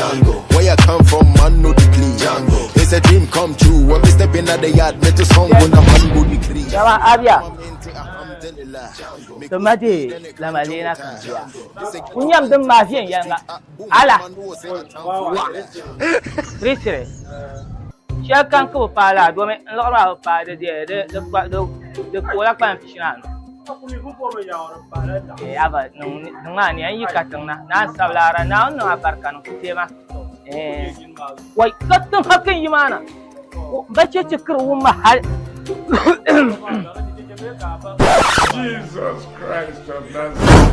JANGO. Where you come from, man, no degree. JANGO. It's a dream come true. When we step in at the yard, metal song when a man go decree. Jama Abia. Tomati, la malina kandia. Unyam dem mafia yanga. Ala. Trisre. Chacun que vous parlez à doit mettre l'ordre par de cola pan fichinan. Et ava non ani ayi katanga na sablara na no abarkan kutema. Wai kattun hakan yimana. Bace cikir umma hal. Jesus Christ of Nazareth.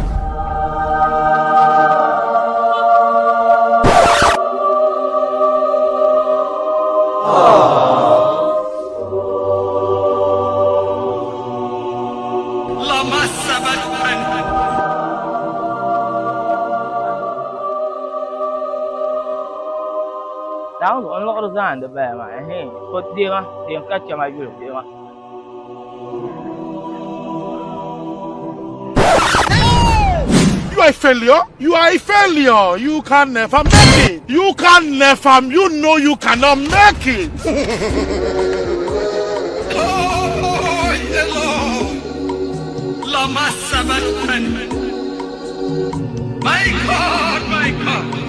La massa batman. Down on lot of sand the bear my hand. But dear, they catch my view, dear. You are a failure. You are a failure. You can never make it. You can never. You know you cannot make it. Oh, hello. La massa batman. My God, my God.